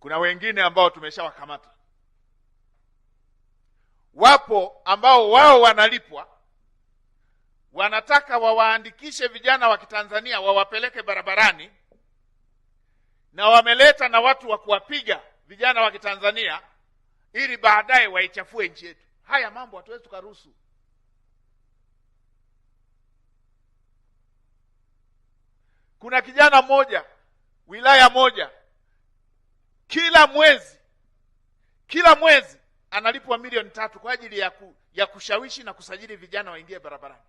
Kuna wengine ambao tumeshawakamata. Wapo ambao wao wanalipwa, wanataka wawaandikishe vijana wa Kitanzania wawapeleke barabarani, na wameleta na watu wa kuwapiga vijana wa Kitanzania ili baadaye waichafue nchi yetu. Haya mambo hatuwezi tukaruhusu. Kuna kijana mmoja wilaya moja, kila mwezi analipwa milioni 3 kwa ajili ya kushawishi na kusajili vijana waingie barabarani.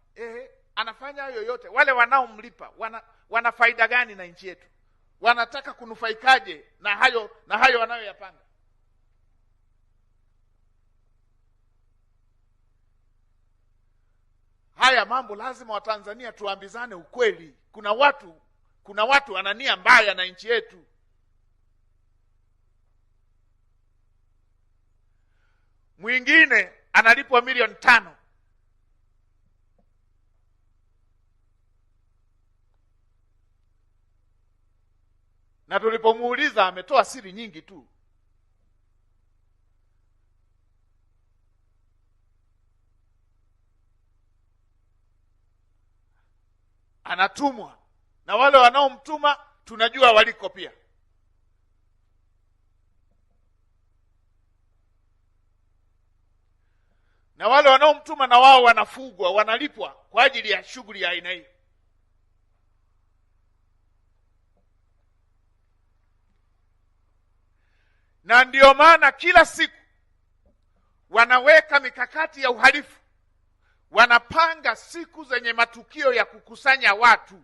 Anafanya hayo yote. Wale wanaomlipa wana faida gani na nchi yetu? Wanataka kunufaikaje na hayo wanayoyapanga? Haya mambo lazima Watanzania tuambizane ukweli. Kuna watu wana nia mbaya na nchi yetu. Mwingine analipwa milioni 5. Na tulipomuuliza ametoa siri nyingi tu. Anatumwa, na wale wanaomtuma tunajua waliko pia. Na wale wanaomtuma na wao wanafugwa, wanalipwa kwa ajili ya shughuli ya aina hii. Na ndio maana kila siku wanaweka mikakati ya uhalifu. Wanapanga siku zenye matukio ya kukusanya watu.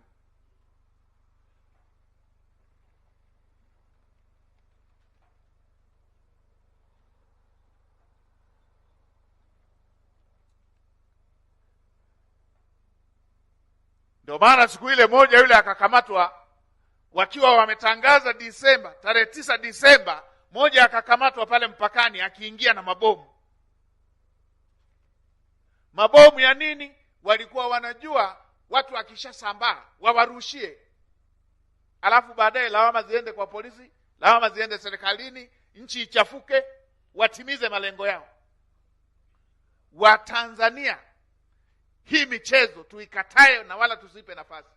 Ndio maana siku ile moja yule akakamatwa, wakiwa wametangaza Disemba, tarehe 9 Disemba, moja akakamatwa pale mpakani akiingia na mabomu. Mabomu ya nini? Walikuwa wanajua watu akishasambaa wawarushie, alafu baadaye lawama ziende kwa polisi, lawama ziende serikalini, nchi ichafuke, watimize malengo yao. Watanzania, hii michezo tuikatae na wala tusipe nafasi.